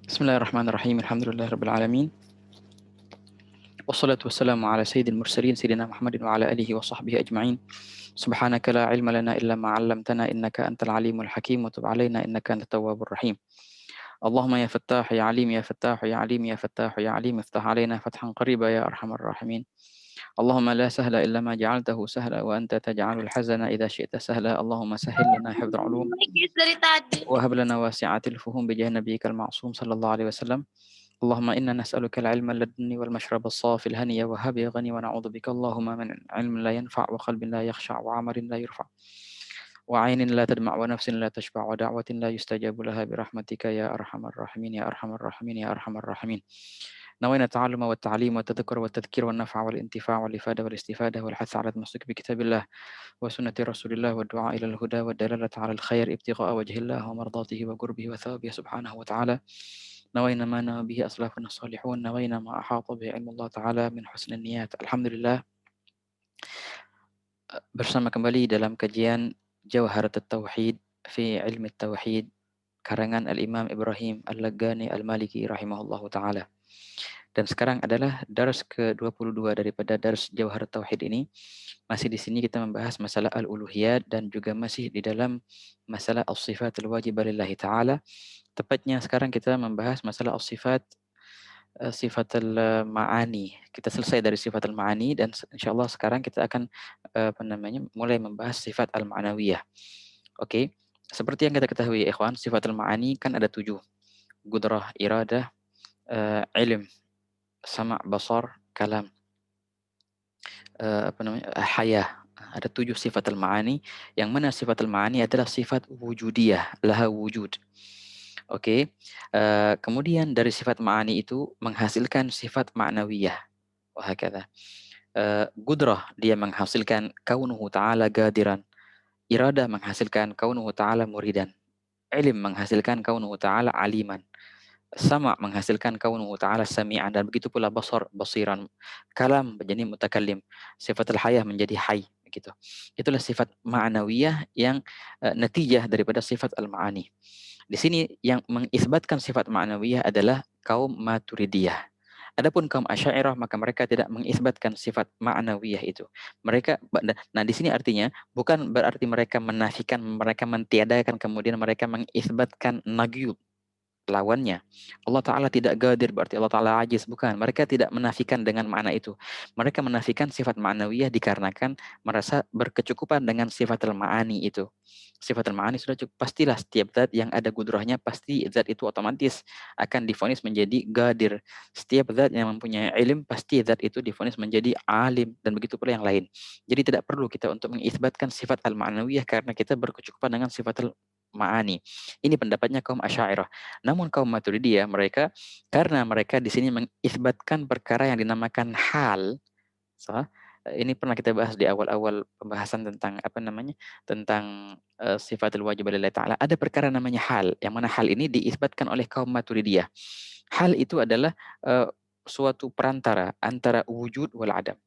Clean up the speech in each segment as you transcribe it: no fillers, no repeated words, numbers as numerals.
Bismillahirrahmanirrahim. Alhamdulillahirabbil alamin. Wassalatu wassalamu ala sayyidil mursalin sayyidina Muhammadin wa ala alihi wa sahbihi ajma'in. Subhanaka la ilma lana illa ma 'allamtana innaka antal alimul hakim wa tub 'alaina innaka antat tawwabur rahim. Allahumma ya Fattah ya Alim ya Fattah ya Alim ya Fattah ya Alim iftah 'alaina fathan qariba ya arhamar rahimin. Allahumma la sahla illa ma ja'altahu sahla wa anta taj'alul hazana idza syi'ta sahla. Allahumma sahhil lana hifdzal 'ulum Dari tadi. wa hab lana wasi'atil fuhum bi jahi nabiyyikal ma'sum sallallahu alaihi wasallam. اللهم إنا نسألك العلم اللدني والمشرب الصافي الهني وهب غني ونعوذ بك اللهم من علم لا ينفع وقلب لا يخشع وعمل لا يرفع وعين لا تدمع ونفس لا تشبع ودعوة لا يستجاب لها برحمتك يا أرحم الراحمين يا أرحم الراحمين يا أرحم الراحمين. نوينا التعلم والتعليم والتذكر والتذكير والنفع والانتفاع والإفادة والاستفادة والحث على التمسك بكتاب الله وسنة رسول الله والدعاء إلى الهدى والدلالة على الخير ابتغاء وجه الله ومرضاته وقربه وثوابه سبحانه وتعالى. نوينا ما نوى به أسلافنا الصالحون نوينا ما أحاط به علم الله تعالى من حسن النيات. Alhamdulillah, bersama kembali dalam kajian Jawharat Tauhid fi Ilmi Tauhid karangan Al-Imam Ibrahim Al-Laghani Al-Maliki rahimahullahu taala. Dan sekarang adalah dars ke-22 daripada dars Jawharat Tauhid ini. Masih di sini kita membahas masalah al-uluhiyat dan juga masih di dalam masalah as-sifatul wajibah lillahi taala. Tepatnya sekarang kita membahas masalah as-sifat sifatul ma'ani. Kita selesai dari sifatul ma'ani dan insyaallah sekarang kita akan mulai membahas sifat al-ma'nawiyah. Oke. Seperti yang kita ketahui ya ikhwan, sifatul ma'ani kan ada 7. Qudrah, iradah, ilm, sama', basar, kalam, hayah. Ada 7 sifatul ma'ani, yang mana sifatul ma'ani adalah sifat wujudiyah, laha wujud. Oke. Kemudian dari sifat ma'ani itu menghasilkan sifat ma'nawiyah. Wahakadha. Qudrah dia menghasilkan kaunuhu ta'ala qadiran. Iradah menghasilkan kaunuhu ta'ala muridan. Ilm menghasilkan kaunuhu ta'ala aliman. Sama menghasilkan kaunuhu ta'ala sami'an, dan begitu pula basar basiran. Kalam menjadi mutakallim. Sifatul hayah menjadi hayy, begitu. Itulah sifat ma'nawiyah yang natijah daripada sifat al-ma'ani. Di sini yang mengisbatkan sifat ma'nawiyah adalah kaum Maturidiyah. Adapun kaum Asy'ariyah maka mereka tidak mengisbatkan sifat ma'nawiyah itu. Mereka di sini artinya bukan berarti mereka menafikan, mereka mentiadakan kemudian mereka mengisbatkan nagyub, lawannya. Allah Ta'ala tidak gadir berarti Allah Ta'ala ajiz, bukan. Mereka tidak menafikan dengan makna itu. Mereka menafikan sifat ma'nawiyah dikarenakan merasa berkecukupan dengan sifatul ma'ani itu. Sifatul ma'ani sudah cukup. Pastilah setiap zat yang ada gudrahnya, pasti zat itu otomatis akan divonis menjadi gadir. Setiap zat yang mempunyai ilm, pasti zat itu divonis menjadi alim, dan begitu pula yang lain. Jadi tidak perlu kita untuk mengisbatkan sifat al-ma'nawiyah karena kita berkecukupan dengan sifatul ma'ani. Ini pendapatnya kaum Asy'ariyah. Namun kaum Maturidiyah mereka, karena mereka di sini mengisbatkan perkara yang dinamakan hal. So, ini pernah kita bahas di awal-awal pembahasan tentang tentang sifatul wajib lillahi ta'ala. Ada perkara namanya hal, yang mana hal ini diisbatkan oleh kaum Maturidiyah. Hal itu adalah suatu perantara antara wujud wal adam.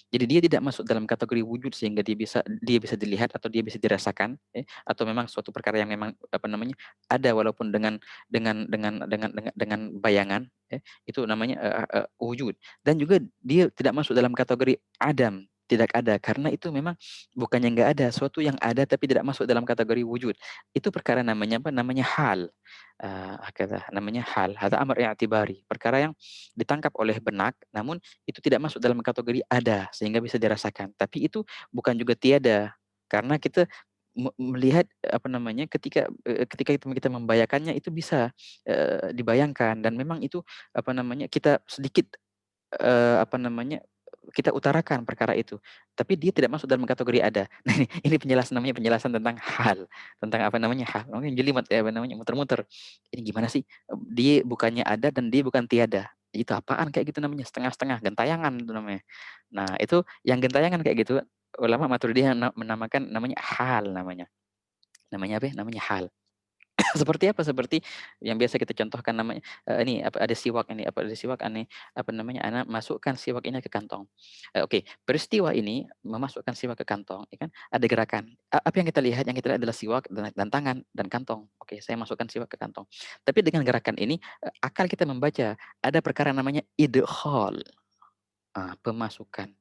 Jadi dia tidak masuk dalam kategori wujud sehingga dia bisa dilihat atau dia bisa dirasakan, atau memang suatu perkara yang memang ada walaupun dengan bayangan, itu namanya wujud. Dan juga dia tidak masuk dalam kategori adam, tidak ada, karena itu memang bukannya nggak ada, suatu yang ada tapi tidak masuk dalam kategori wujud. Itu perkara namanya apa? Namanya hal. Namanya hal. Hadza amr i'tibari, perkara yang ditangkap oleh benak namun itu tidak masuk dalam kategori ada sehingga bisa dirasakan. Tapi itu bukan juga tiada, karena kita melihat ketika kita membayangkannya itu bisa dibayangkan, dan memang itu kita sedikit kita utarakan perkara itu, tapi dia tidak masuk dalam kategori ada. Nah, ini penjelasan tentang hal, tentang hal. Mungkin jelimet ya, muter-muter. Ini gimana sih? Dia bukannya ada dan dia bukan tiada. Itu apaan kayak gitu namanya? Setengah-setengah, gentayangan itu namanya. Nah, itu yang gentayangan kayak gitu, ulama Maturidiyah menamakan namanya hal namanya. Namanya apa? Namanya hal. Seperti apa? Seperti yang biasa kita contohkan namanya, ini apa, ada siwak ini, apa ada siwak aneh, apa namanya, ana masukkan siwak ini ke kantong. Oke, peristiwa ini memasukkan siwak ke kantong, ya kan, ada gerakan. Apa yang kita lihat? Yang kita lihat adalah siwak dan tangan dan kantong. Oke, saya masukkan siwak ke kantong. Tapi dengan gerakan ini, akal kita membaca ada perkara namanya idkhal, pemasukan.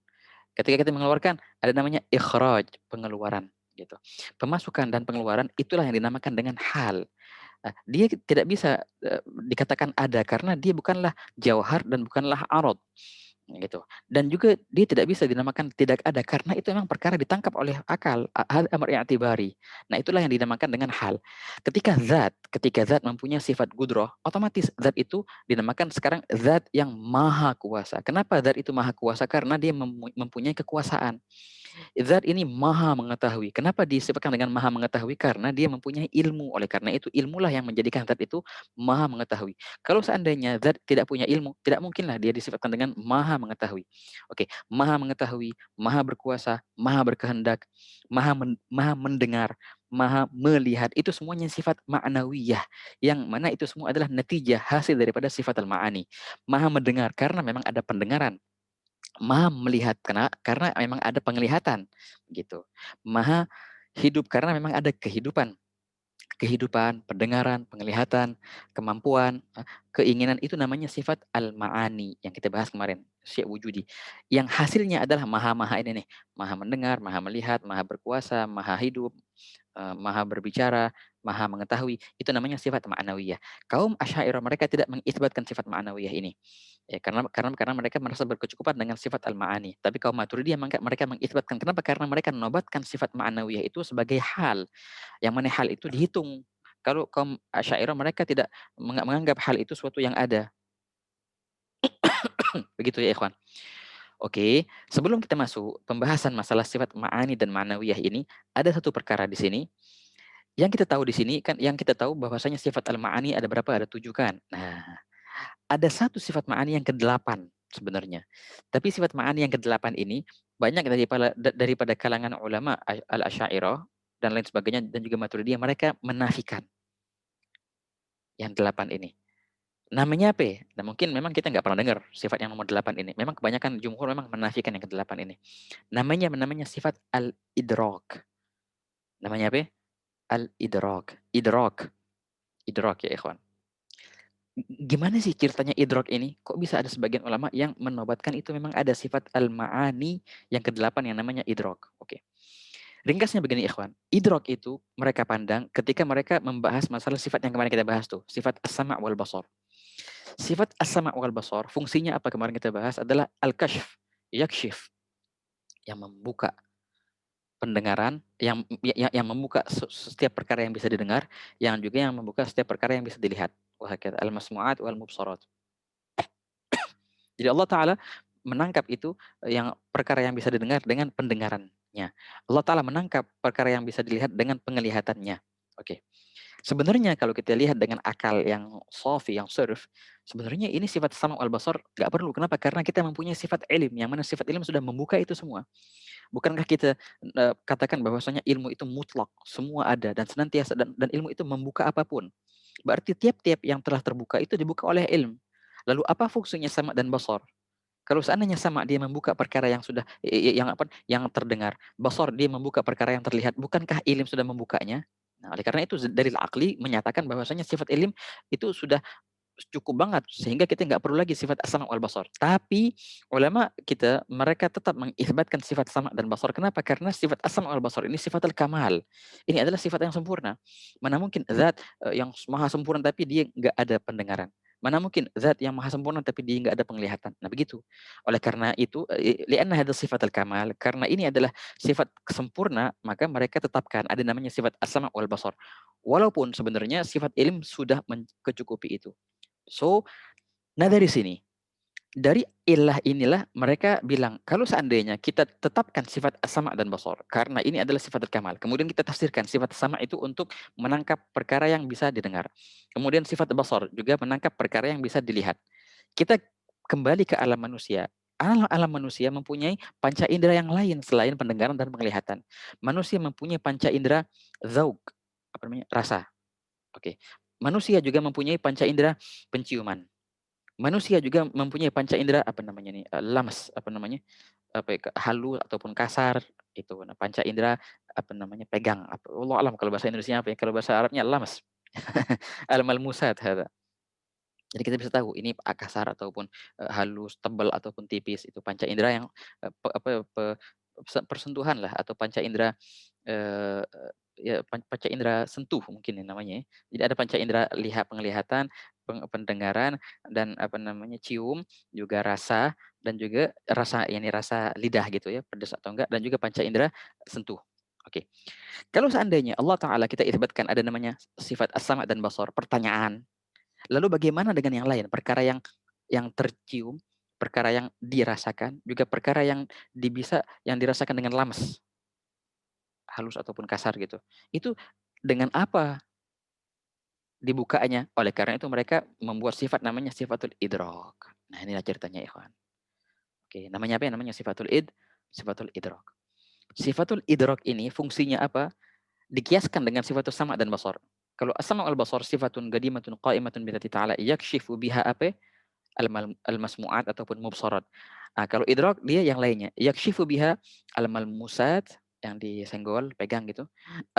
Ketika kita mengeluarkan, ada namanya ikhraj, pengeluaran, gitu. Pemasukan dan pengeluaran itulah yang dinamakan dengan hal. Dia tidak bisa, dikatakan ada karena dia bukanlah jauhar dan bukanlah arad, gitu. Dan juga dia tidak bisa dinamakan tidak ada karena itu memang perkara ditangkap oleh akal, hal amr i'tibari. Nah, itulah yang dinamakan dengan hal. Ketika zat mempunyai sifat qudrah, otomatis zat itu dinamakan sekarang zat yang maha kuasa. Kenapa zat itu maha kuasa? Karena dia mempunyai kekuasaan. Zat ini maha mengetahui. Kenapa disebutkan dengan maha mengetahui? Karena dia mempunyai ilmu. Oleh karena itu, ilmulah yang menjadikan zat itu maha mengetahui. Kalau seandainya zat tidak punya ilmu, tidak mungkinlah dia disebutkan dengan maha mengetahui. Oke, maha mengetahui, maha berkuasa, maha berkehendak, maha mendengar, maha melihat. Itu semuanya sifat ma'nawiyah. Yang mana itu semua adalah natijah hasil daripada sifat al-ma'ani. Maha mendengar, karena memang ada pendengaran. Maha melihat karena memang ada penglihatan, gitu. Maha hidup karena memang ada kehidupan. Kehidupan, pendengaran, penglihatan, kemampuan, keinginan, itu namanya sifat al-ma'ani yang kita bahas kemarin, syi' wujudi. Yang hasilnya adalah maha-maha ini nih, maha mendengar, maha melihat, maha berkuasa, maha hidup, maha berbicara, maha mengetahui, itu namanya sifat ma'nawiyah. Kaum Asy'ariyah mereka tidak mengisbatkan sifat ma'nawiyah ini. Ya, karena mereka merasa berkecukupan dengan sifat al-ma'ani. Tapi kaum Maturidiyah mereka mengisbatkan. Kenapa? Karena mereka menobatkan sifat ma'nawiyah itu sebagai hal, yang mana hal itu dihitung. Kalau kaum Asy'ariyah mereka tidak menganggap hal itu suatu yang ada. Begitu ya, ikhwan. Oke, sebelum kita masuk pembahasan masalah sifat ma'ani dan ma'nawiyah ini, ada satu perkara di sini. Yang kita tahu di sini kan, yang kita tahu bahwasanya sifat al-ma'ani ada berapa? Ada 7 kan. Nah, ada satu sifat ma'ani yang ke-8 sebenarnya. Tapi sifat ma'ani yang ke-8 ini banyak daripada kalangan ulama al-Asy'ariyah dan lain sebagainya dan juga Maturidiyah mereka menafikan yang 8 ini. Namanya apa ya? Nah, mungkin memang kita nggak pernah dengar sifat yang nomor 8 ini. Memang kebanyakan jumhur memang menafikan yang ke-8 ini. Namanya sifat al-idrak. Namanya apa? Al-idrak. Idrak. Idrak ya, ikhwan. Gimana sih ceritanya idrok ini? Kok bisa ada sebagian ulama yang menobatkan itu memang ada sifat al-ma'ani yang ke-8 yang namanya idrok. Oke. Ringkasnya begini, ikhwan. Idrok itu mereka pandang ketika mereka membahas masalah sifat yang kemarin kita bahas tuh, sifat as-sama' wal basar. Sifat as-sama' wal basar, fungsinya apa kemarin kita bahas adalah al-kashf, yakshif, yang membuka pendengaran, yang membuka setiap perkara yang bisa didengar, yang juga yang membuka setiap perkara yang bisa dilihat. Wahakadha al-masmu'at wal mubsarat. Jadi Allah Ta'ala menangkap itu, yang perkara yang bisa didengar dengan pendengarannya. Allah Ta'ala menangkap perkara yang bisa dilihat dengan penglihatannya. Oke. Sebenarnya kalau kita lihat dengan akal yang sofi, yang surf, sebenarnya ini sifat sama al basar nggak perlu. Kenapa? Karena kita mempunyai sifat ilm, yang mana sifat ilm sudah membuka itu semua. Bukankah kita katakan bahwasanya ilmu itu mutlak, semua ada dan senantiasa, dan ilmu itu membuka apapun. Berarti tiap-tiap yang telah terbuka itu dibuka oleh ilm. Lalu apa fungsinya sama dan basar? Kalau seandainya sama dia membuka perkara yang sudah yang apa, yang terdengar, basar dia membuka perkara yang terlihat, bukankah ilim sudah membukanya? Nah, oleh karena itu dalil akli menyatakan bahwasanya sifat ilim itu sudah cukup banget sehingga kita nggak perlu lagi sifat as-sama' wal basar. Tapi ulama kita mereka tetap mengisbatkan sifat sama dan basar. Kenapa? Karena sifat as-sama' wal basar ini sifatul kamal. Ini adalah sifat yang sempurna. Mana mungkin zat yang maha sempurna tapi dia nggak ada pendengaran. Mana mungkin zat yang maha sempurna tapi dia nggak ada penglihatan. Nah, begitu. Oleh karena itu, li'anna hadha sifatul kamal, karena ini adalah sifat sempurna, maka mereka tetapkan ada namanya sifat as-sama' wal basar. Walaupun sebenarnya sifat ilm sudah mencukupi itu. So, nah dari sini, dari ilah inilah mereka bilang, kalau seandainya kita tetapkan sifat sama dan basar, karena ini adalah sifat kamal. Kemudian kita tafsirkan sifat sama itu untuk menangkap perkara yang bisa didengar. Kemudian sifat basar juga menangkap perkara yang bisa dilihat. Kita kembali ke alam manusia. Alam manusia mempunyai panca indera yang lain selain pendengaran dan penglihatan. Manusia mempunyai panca indera zauk, apa namanya? Rasa. Oke. Manusia juga mempunyai panca indera penciuman. Manusia juga mempunyai panca indera apa namanya nih, lamas, apa namanya, apa ya, halus ataupun kasar itu. Nah, panca indera apa namanya, pegang, apa wallahu alam kalau bahasa Indonesianya apa ya, kalau bahasa Arabnya lamas. Al-malmusat hadza. Jadi kita bisa tahu ini kasar ataupun, halus, tebal ataupun tipis, itu panca indera yang, apa, persentuhan lah atau panca indera, eee, ya panca indera sentuh mungkin ya namanya ya. Jadi ada panca indera penglihatan, pendengaran, dan apa namanya, cium, juga rasa, dan juga rasa ini, rasa lidah gitu ya, pedas atau enggak, dan juga panca indera sentuh. Oke. Kalau seandainya Allah Ta'ala kita isbatkan ada namanya sifat as-sama' dan basar, pertanyaan. Lalu bagaimana dengan yang lain? Perkara yang tercium, perkara yang dirasakan, juga perkara yang dirasakan dengan lames, halus ataupun kasar gitu. Itu dengan apa dibukanya? Oleh karena itu mereka membuat sifat namanya sifatul idrak. Nah, inilah ceritanya ikhwan. Oke, namanya apa ya? Namanya sifatul idrak. Sifatul idrak ini fungsinya apa? Dikiaskan dengan sifatul sama' dan basar. Kalau as-sama' wal basar sifatun qadimatun qa'imatun bi dzati ta'ala yakshifu biha apa? Al-masmu'at ataupun mubsarat. Kalau idrak dia yang lainnya, yakshifu biha al-malmusat yang disenggol, pegang gitu,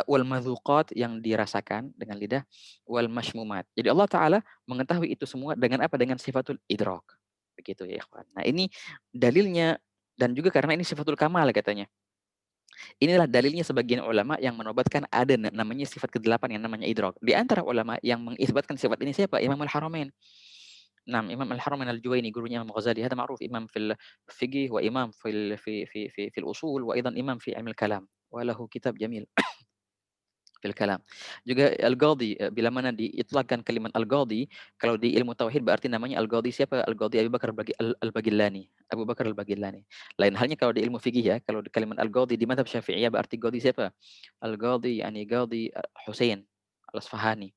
wal madzuqat yang dirasakan dengan lidah, wal mashmumat. Jadi Allah Ta'ala mengetahui itu semua dengan apa? Dengan sifatul idrak. Begitu ya ikhwan. Nah ini dalilnya, dan juga karena ini sifatul kamal katanya. Inilah dalilnya sebagian ulama yang menobatkan ada namanya sifat kedelapan yang namanya idrak. Di antara ulama yang mengisbatkan sifat ini siapa? Imam Al-Haramain. Nah, Imam Al-Haramain Al-Juwaini gurunya Imam Ghazali, هذا معروف إمام في الفقه وإمام في الأصول وأيضا إمام في علم الكلام وله كتاب جميل fil kalam. Juga Al-Ghazali, bila mana diitlaqkan kalimat Al-Ghazali, kalau di ilmu tauhid berarti namanya Al-Ghazali siapa? Al-Ghazali Abu Bakar Al-Bagillani. Abu Bakar Al-Bagillani. Lain halnya kalau di ilmu fikih ya, kalau di kalimat Al-Ghazali di mazhab Syafi'iyah berarti Ghazali siapa? Al-Ghazali yani Ghazali Husain Al-Asfahani.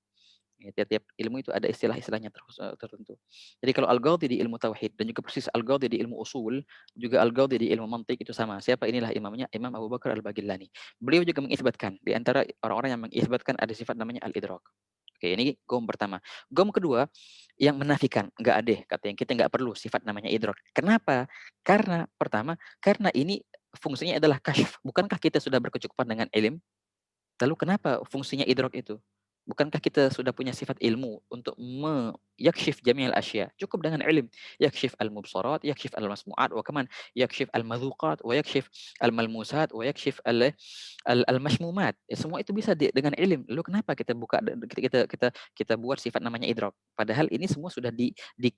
Ya, tiap-tiap ilmu itu ada istilah-istilahnya tertentu. Jadi kalau Al-Ghazali di ilmu tauhid dan juga persis Al-Ghazali di ilmu usul, juga Al-Ghazali di ilmu mantik itu sama. Siapa inilah imamnya? Imam Abu Bakar Al-Bagillani. Beliau juga mengisbatkan di antara orang-orang yang mengisbatkan ada sifat namanya al-idrak. Oke, ini gaum pertama. Gaum kedua yang menafikan, enggak ada, katanya kita enggak perlu sifat namanya idrak. Kenapa? Karena pertama, karena ini fungsinya adalah kasyf. Bukankah kita sudah berkecukupan dengan ilmu? Lalu kenapa fungsinya idrak itu? Bukankah kita sudah punya sifat ilmu untuk yakshif jami'al asya. Cukup dengan ilm. Yakshif al-mubsarat, yakshif al-masmu'at, wa kaman yakshif al-madhuqat, wa yakshif al-malmusat, wa yakshif al-mashmumat. Ya, semua itu bisa dengan ilm. Lalu kenapa kita buka kita buat sifat namanya idrak? Padahal ini semua sudah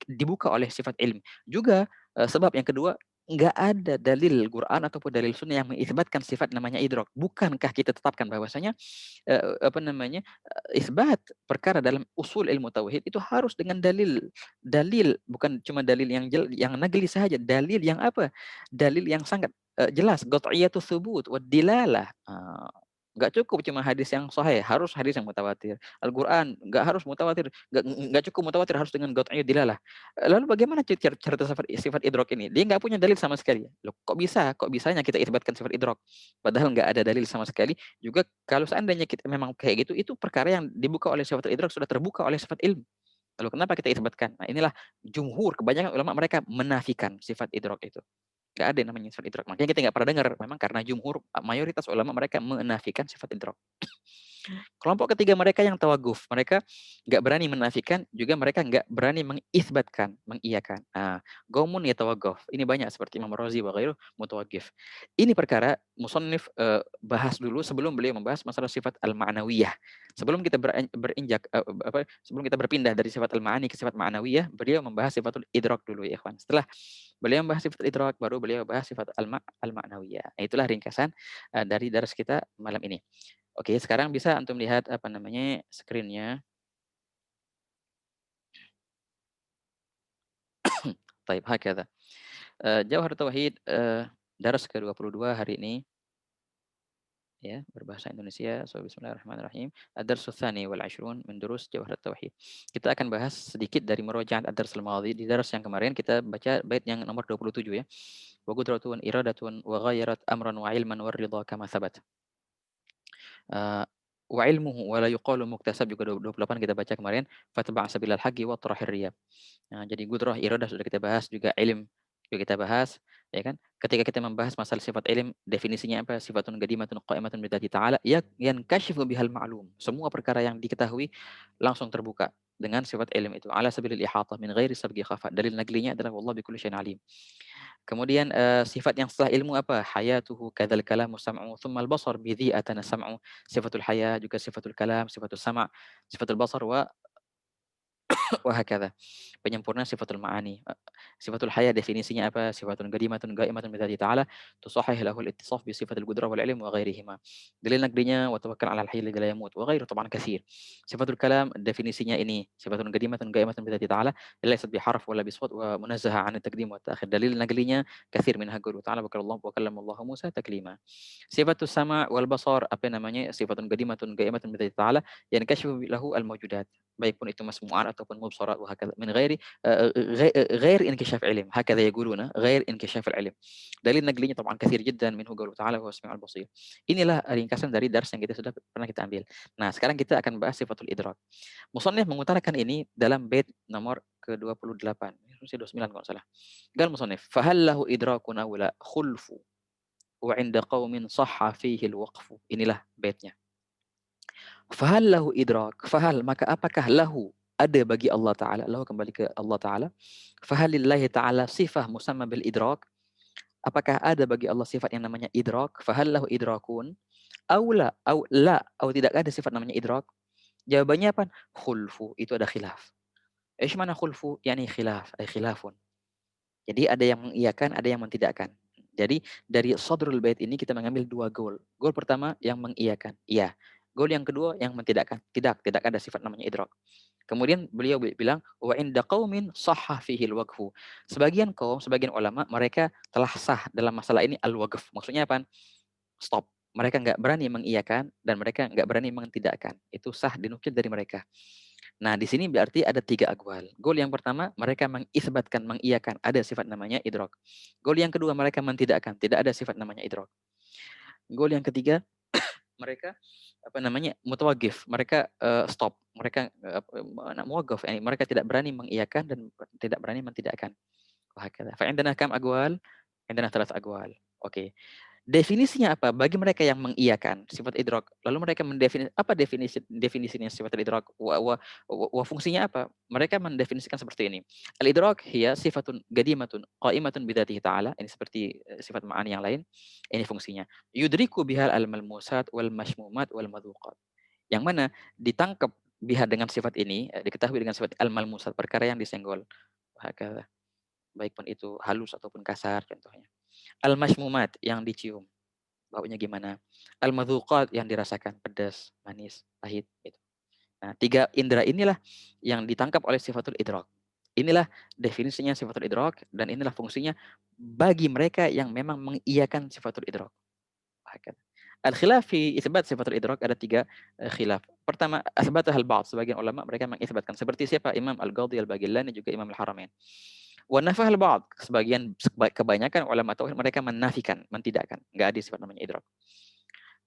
dibuka oleh sifat ilm. Juga sebab yang kedua, nggak ada dalil Quran ataupun dalil Sunnah yang mengisbatkan sifat namanya idrak. Bukankah kita tetapkan bahwasanya apa namanya, isbat perkara dalam usul ilmu tauhid itu harus dengan dalil. Dalil, bukan cuma dalil yang nagli saja, dalil yang apa? Dalil yang sangat, jelas, qat'iyatus tsubut wad dilalah. Nggak cukup cuma hadis yang sahih, harus hadis yang mutawatir. Al-Qur'an nggak harus mutawatir, nggak cukup mutawatir, harus dengan qat'iyah dilalah. Lalu bagaimana cara sifat idrak ini? Dia nggak punya dalil sama sekali. Loh, kok bisa? Kok bisanya kita isbatkan sifat idrak? Padahal nggak ada dalil sama sekali. Juga kalau seandainya kita memang kayak gitu, itu perkara yang dibuka oleh sifatul idrak sudah terbuka oleh sifat ilmu. Lalu kenapa kita isbatkan? Nah, inilah jumhur, kebanyakan ulama mereka menafikan sifat idrak itu. Nggak ada yang namanya sifat idrak. Makanya kita nggak pernah dengar. Memang karena jumhur, mayoritas ulama mereka menafikan sifat idrak. Kelompok ketiga mereka yang tawaguf, mereka nggak berani menafikan, juga mereka nggak berani mengisbatkan, mengiyakan. Qaumun yatawaqaf. Ini banyak seperti Imam Razi wa ghairuh mutawaqif. Ini perkara musannif bahas dulu sebelum beliau membahas masalah sifat al-ma'nawiyah. Sebelum kita berinjak sebelum kita berpindah dari sifat al-ma'ani ke sifat ma'nawiyah, beliau membahas sifatul idrak dulu ya ikhwan. Setelah beliau membahas sifat idrak, baru beliau bahas sifat al-ma'nawiyah. Itulah ringkasan dari dars kita malam ini. Oke, sekarang bisa antum lihat apa namanya screen-nya. Baik, hakadha. Jawhar Tauhid daras ke-22 hari ini ya, berbahasa Indonesia. So, bismillahirrahmanirrahim. Ad-darsu tsani wal 'ashrun min durus Jawhar Tauhid. Kita akan bahas sedikit dari murajaat ad-dars al-madhi. Di dars yang kemarin kita baca bait yang nomor 27 ya. Wa qudratun iradatun wa ghayarat amran wa ilman war ridha kama thabat. wa ilmuhu wa la yuqalu muktasab juga 28 kita baca kemarin, fatba' sabilal haqqi wa tarahir riya. Nah, jadi gudrah, iradah sudah kita bahas, juga ilm juga kita bahas, ya kan? Ketika kita membahas masalah sifat ilm, definisinya apa? Sifatun qadimatun qa'imatun bidzati ta'ala yankashifu bihal ma'lum. Semua perkara yang diketahui langsung terbuka dengan sifat ilm itu. Ala sabilil ihatah min ghairi sabqi khafa. Dalil naglinya adalah wallahu bikulli syai'in alim. Kemudian sifat yang setelah ilmu apa? Hayatuhu kadzal kalamu sam'u tsumma al-basar bidhi atana sam'u. Sifatul haya juga sifatul kalam, sifatul sama', sifatul basar wa hakadha. Penyempurna sifatul ma'ani. Sifatul haya definisinya apa? Sifatun qadimatun qa'imatun bi dzati ta'ala tusahhih lahu al-ittisaf bi sifatil qudrah wal ilm wa ghairihima. Dalil naqdinya wa tawakkal 'alal hayy alladzi la yamut wa ghairu taban katsir. Sifatul kalam definisinya ini sifatun qadimatun qa'imatun bi dzati ta'ala laysat bi harf wala bi sawt wa munazzaha 'an at-taqdim wa at-ta'khir. Dalil naqlinya katsir minha qawluhu ta'ala wa kallama Allah Musa taklima. Sifatus sama' wal basar apa namanya? Sifatun qadimatun qa'imatun bi dzati ta'ala yankashifu lahu al-mawjudat. Baik pun itu masmu'at ataupun mubsarat wa hakadha min ghairi غير انكشاف علم هكذا يقولون غير انكشاف العلم. Dalil naglinya طبعا كثير جدا منه قوله تعالى وهو السميع البصير. Inilah ringkasan dari dars yang kita sudah pernah kita ambil. Nah, sekarang kita akan bahas sifatul idrak. Musannif mengutarakan ini dalam bait nomor ke-28. Harusnya 29 kalau salah. Qal musannif, "Fahal lahu idrakun aw la khulfu wa 'inda qaumin sahha fihi al-waqfu." Inilah baitnya. Fahal lahu idrak, fahal maka apakah lahu ada bagi Allah Ta'ala, lahu kembali ke Allah Ta'ala, fahalillahi Ta'ala sifah musamma bil idrak, apakah ada bagi Allah sifat yang namanya idrak, fahal lahu idrakun, au la, au tidak ada sifat namanya idrak, jawabannya apa? Khulfu, itu ada khilaf. Ish mana khulfu? Yani khilaf, ay khilafun. Jadi ada yang mengiyakan, ada yang mentidakkan. Jadi dari sadrul bait ini kita mengambil dua goal. Goal pertama yang mengiyakan, iya. Goal yang kedua yang mentidakkan, tidak ada sifat namanya idrak. Kemudian beliau bilang wa inda qaumin sahha fihi al-waqfu. Sebagian kaum, sebagian ulama mereka telah sah dalam masalah ini al-waqf. Maksudnya apa? Stop. Mereka nggak berani mengiyakan dan mereka nggak berani mentidakkan. Itu sah dinukil dari mereka. Nah, di sini berarti ada 3 aqwal. Qaul yang pertama, mereka mengisbatkan, mengiyakan ada sifat namanya idrak. Qaul yang kedua, mereka mentidakkan, tidak ada sifat namanya idrak. Qaul yang ketiga, mereka apa namanya? Mutawaqqif. Mereka stop. Mereka muwaqqaf, yani mereka tidak berani mengiyakan dan tidak berani mentidakkan. Wahakadha. Fa indana kam aqwal? Indana 3 aqwal. Oke. Definisinya apa? Bagi mereka yang mengiyakan sifat idrak, lalu mereka apa definisinya sifat idrak? Fungsinya apa? Mereka mendefinisikan seperti ini. Al-idrak hiya sifatun qadimatun qa'imatun bidzatihi ta'ala. Ini seperti sifat ma'ani yang lain. Ini fungsinya. Yudriku bihal al-malmusat wal mashmumat wal madhuqat. Yang mana ditangkap biha dengan sifat ini, diketahui dengan sifat al-malmusat, perkara yang disenggol. Hakadha. Baik pun itu halus ataupun kasar contohnya. Al-mashmumat yang dicium, baunya gimana. Al-madzuqat yang dirasakan, pedas, manis, pahit gitu. Nah, 3 indera inilah yang ditangkap oleh sifatul idrak. Inilah definisinya sifatul idrak dan inilah fungsinya bagi mereka yang memang mengiyakan sifatul idrak. Al-khilaf fi isbat sifatul idrak ada 3 khilaf. Pertama, asbatah al-ba'd, sebagian ulama mereka mengisbatkan seperti siapa? Imam Al-Qadhi Al-Baghillani juga Imam Al-Haramain. Wa nafah al-ba'd, sebagian kebanyakan ulama tauhid mereka menafikan, mentidakkan, enggak ada sifat namanya idrak.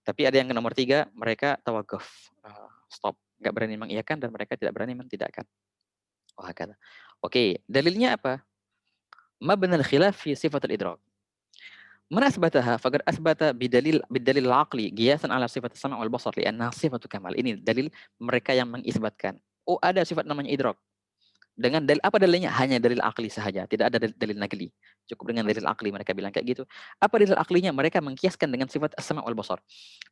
Tapi ada yang nomor 3, mereka tawakuf, stop, enggak berani mengiyakan dan mereka tidak berani mentidakkan. Wahakadha. Oke, dalilnya apa? Mabnal khilaf fi sifatul idrak. Man asbataha faqad asbata bidalil aqli qiyasan ala sifat as-sam' wal basar li'annaha sifatu kamal. Ini dalil mereka yang mengisbatkan. Oh, ada sifat namanya idrak. Dengan dalil apa dalilnya? Hanya dalil akli saja, tidak ada dalil naqli. Cukup dengan dalil akli mereka bilang kayak gitu. Apa dalil aklinya? Mereka mengkiaskan dengan sifat as-sama' wal basar.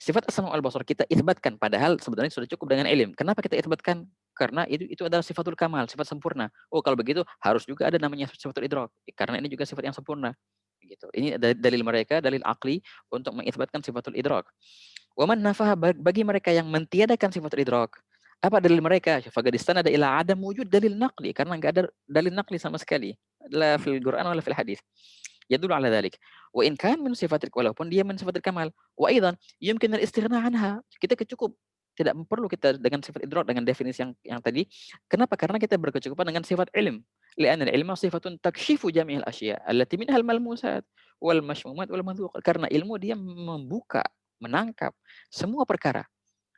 Sifat as-sama' wal basar kita isbatkan padahal sebenarnya sudah cukup dengan ilm. Kenapa kita isbatkan? Karena itu adalah sifatul kamal, sifat sempurna. Oh, kalau begitu harus juga ada namanya sifatul idrak. Karena ini juga sifat yang sempurna. Gitu. Ini dalil mereka, dalil akli untuk mengisbatkan sifatul idrak. Waman nafaha, bagi mereka yang mentiadakan sifatul idrak, apa dalil mereka? Faqad istanada ila adam wujud dalil naqli, karena enggak ada dalil naqli sama sekali. La fil Quran wala fil hadis. Yadullu ala dhalik. Wa in kan min sifatil, walaupun dia min sifatil kamal. Wa aidan yumkin al-istighna anha. Kita cukup, tidak perlu kita dengan sifat idrak dengan definisi yang tadi. Kenapa? Karena kita berkecukupan dengan sifat ilm. Li'anna al-ilma sifatun takshifu jami'il asya' allati minha al-malmusat wal mashmumat wal madhuqat. Karena ilmu dia membuka, menangkap semua perkara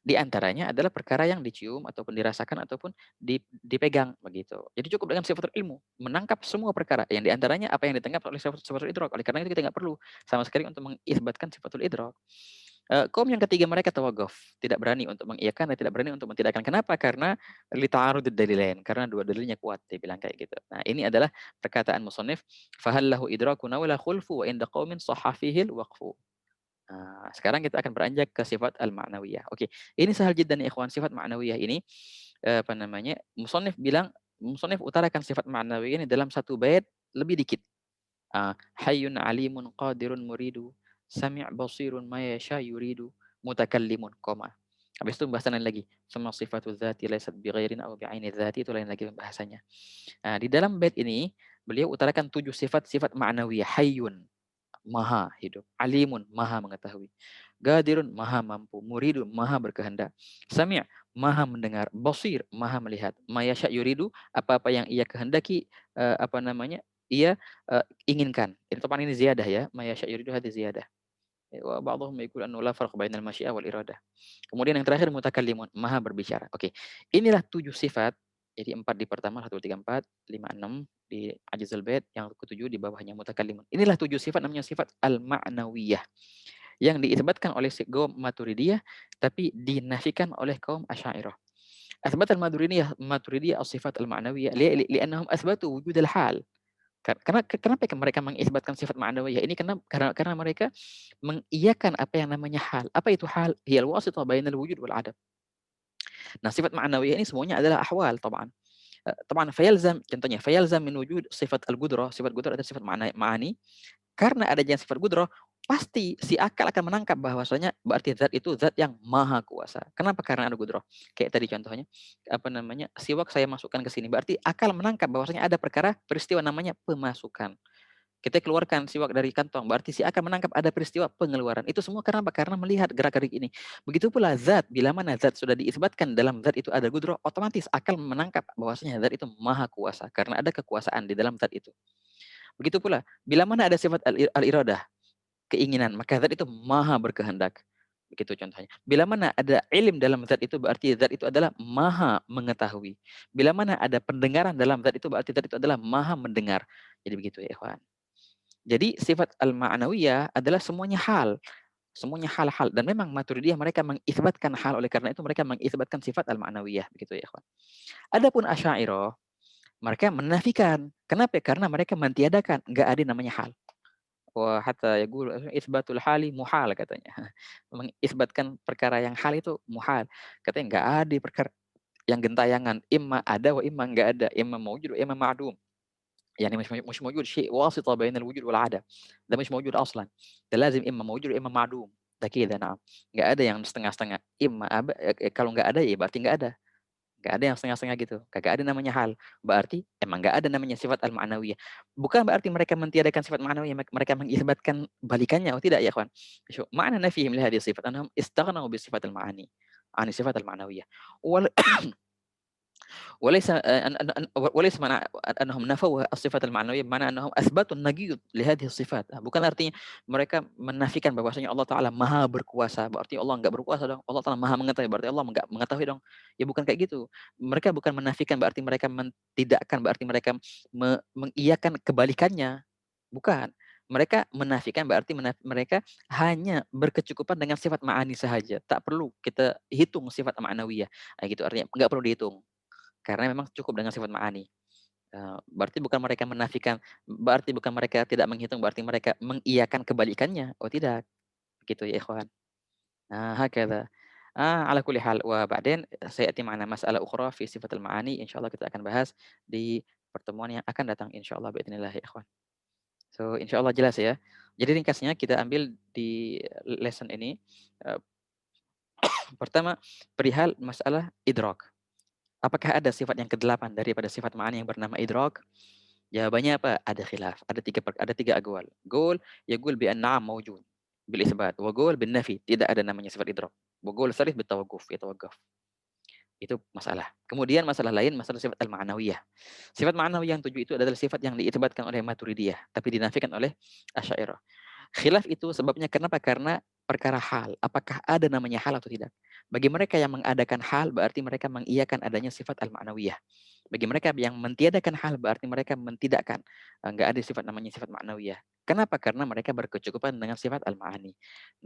Di antaranya adalah perkara yang dicium ataupun dirasakan ataupun dipegang begitu. Jadi cukup dengan sifatul ilmu, menangkap semua perkara yang di antaranya apa yang ditangkap oleh sifatul idrak. Oleh karena itu kita nggak perlu sama sekali untuk mengisbatkan sifatul idrak. Kaum yang ketiga mereka tawaguf, tidak berani untuk mengiyakan dan tidak berani untuk mentidakkan. Kenapa? Karena li ta'arudud dalilain, karena dua dalilnya kuat, dia bilang kayak gitu. Nah, ini adalah perkataan musannif, "Fahal lahu idrakun wala khulfu wa inda qaumin sahha fihi al-waqfu." Nah, sekarang kita akan beranjak ke sifat al-ma'nawiyah. Oke, ini sahal jiddan ya ikhwan, sifat ma'nawiyah ini apa namanya? Musannif utarakan sifat ma'nawiyah ini dalam satu bait lebih dikit. Hayyun alimun qadirun muridu, sami' basirun ma yasha yuridu, mutakallimun, koma. Habis itu pembahasan lain lagi. Semua sifatu dzati laysat bighairin aw bi'aini dzati, itu lain lagi pembahasannya. Nah, di dalam bait ini beliau utarakan 7 sifat-sifat ma'nawiyah. Hayyun, maha hidup, alimun, maha mengetahui, gadirun, maha mampu, muridun, maha berkehendak, sami', maha mendengar, basir, maha melihat, mayasya yuridu, apa-apa yang ia kehendaki, apa namanya, ia inginkan. Ini topan ini ziyadah ya, mayasya yuridu hadis ziyadah. Wa ba'dhum yaqulu annahu la farq bainal masyiah wal iradah. Kemudian yang terakhir mutakallimun, maha berbicara. Oke. Inilah 7 sifat. Jadi 4 di pertama, 1 2 3 4, 5 6 di ajzul bait, yang ketujuh di bawahnya mutakallimun. Inilah 7 sifat namanya sifat al-ma'nawiyah yang diisbatkan oleh kaum Maturidiyah tapi dinafikan oleh kaum Asy'ariyah. Asbat al-Maturidiyah as-sifat al-ma'nawiyah li'annahum asbatu wujud al-hal. Karena kenapa mereka mengisbatkan sifat ma'nawiyah ini? Karena mereka mengiyakan apa yang namanya hal. Apa itu hal? Hiyal wasithah bainal wujud wal adam. Nah, sifat ma'nawiyah ini semuanya adalah ahwal taban. Taban fayalzam, contohnya fayalzam min wujud sifat al-qudrah. Sifat qudrah adalah sifat ma'ani. Karena adanya sifat qudrah, pasti si akal akan menangkap bahwasanya berarti zat itu zat yang maha kuasa. Kenapa? Karena ada qudrah. Kayak tadi contohnya, apa namanya, siwak saya masukkan ke sini. Berarti akal menangkap bahwasanya ada perkara peristiwa namanya pemasukan. Kita keluarkan siwak dari kantong, berarti si akan menangkap ada peristiwa pengeluaran. Itu semua kenapa? Karena melihat gerak-gerik ini. Begitu pula zat, bila mana zat sudah diisbatkan dalam zat itu ada qudrah, otomatis akal menangkap bahwasanya zat itu maha kuasa karena ada kekuasaan di dalam zat itu. Begitu pula, bila mana ada sifat al-iradah, keinginan, maka zat itu maha berkehendak. Begitu contohnya. Bila mana ada ilim dalam zat itu, berarti zat itu adalah maha mengetahui. Bila mana ada pendengaran dalam zat itu, berarti zat itu adalah maha mendengar. Jadi begitu ya ikhwan. Jadi sifat al-ma'nawiyah adalah semuanya hal. Semuanya hal-hal. Dan memang Maturidiyah mereka mengisbatkan hal, oleh karena itu mereka mengisbatkan sifat al-ma'nawiyah. Begitu ya ikhwan. Adapun Asy'ariyah, mereka menafikan. Kenapa? Karena mereka mentiadakan. Enggak ada namanya hal. Wa hatta yaqulu isbatul hali muhal katanya. Mengisbatkan perkara yang hal itu muhal. Katanya enggak ada perkara yang gentayangan. Imma ada wa imma enggak ada. Imma mawjud wa imma ma'dum. يعني مش موجود شيء واسطة بين الوجود والعدم. ده مش موجود أصلًا. ده لازم إما موجود وإما معدوم. ده كده نعم. Nggak ada yang setengah-setengah. Kalau nggak ada ya berarti nggak ada. Nggak ada yang setengah-setengah gitu. Kagak ada namanya hal. Berarti emang nggak ada namanya sifat al-ma'nawiyah. Bukan berarti mereka mentiadakan sifat ma'nawiyah, mereka mengisbatkan balikannya. Oh tidak ya kawan. Ma'na nafihim li hadhihi sifat annahum istaghnau bi sifat al-ma'ani. An sifat al-ma'nawiyah. Wal وليس وليس معنى أنهم نفوا الصفات المعنوية بمعنى أنهم أثبتوا النقيض لهذه الصفات. Bukan artinya mereka menafikan bahwasanya Allah Taala Maha berkuasa, berarti Allah enggak berkuasa dong. Allah Taala Maha mengetahui, berarti Allah enggak mengetahui dong. Ya bukan kayak gitu. Mereka bukan menafikan berarti mereka mentidakkan, berarti mereka mengiyakan kebalikannya. Bukan. Mereka menafikan berarti mereka hanya berkecukupan dengan sifat ma'ani saja. Tak perlu kita hitung sifat ma'nawiyah. Nah, gitu artinya enggak perlu dihitung. Karena memang cukup dengan sifat ma'ani. Berarti bukan mereka menafikan, berarti bukan mereka tidak menghitung, berarti mereka mengiyakan kebalikannya. Oh tidak, begitu ya ikhwan. Hakadha. Ala kulli hal wa ba'din sayati ma'ana mas'alah ukhra fi sifatul ma'ani, insyaallah kita akan bahas di pertemuan yang akan datang insyaallah biidznillah ya ikhwan. So insyaallah jelas ya. Jadi ringkasnya kita ambil di lesson ini, eee, pertama perihal masalah idrak. Apakah ada sifat yang ke-8 daripada sifat ma'ani yang bernama idrak? Jawabannya apa? Ada khilaf, ada 3 aqwal. Qaul yaqul bi an-na'am mawjud bil isbat, wa qaul bin nafi, tidak ada namanya sifat idrak. Wa qaul tsalits bit tawaqquf, yatawaqqaf. Itu masalah. Kemudian masalah lain, masalah sifat al-ma'nawiyah. Sifat ma'nawiyah yang 7 itu adalah sifat yang diisbatkan oleh Maturidiyah, tapi dinafikan oleh Asy'ariyah. Khilaf itu sebabnya kenapa? Karena perkara hal. Apakah ada namanya hal atau tidak? Bagi mereka yang mengadakan hal, berarti mereka mengiyakan adanya sifat al-ma'nawiyah. Bagi mereka yang mentiadakan hal, berarti mereka mentidakkan. Nggak ada sifat namanya sifat ma'nawiyah. Kenapa? Karena mereka berkecukupan dengan sifat al-ma'ani.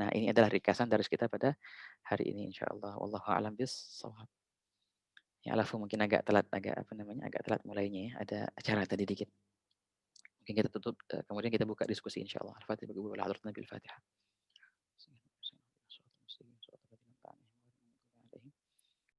Nah, ini adalah ringkasan dari kita pada hari ini, insya Allah. Wallahu a'lam bis-shawab. Ya, Alafu mungkin agak telat, agak telat mulainya ya. Ada acara tadi dikit. Mungkin kita tutup, kemudian kita buka diskusi insya Allah. Al-Fatihah bagi Nabi Al-Fatihah.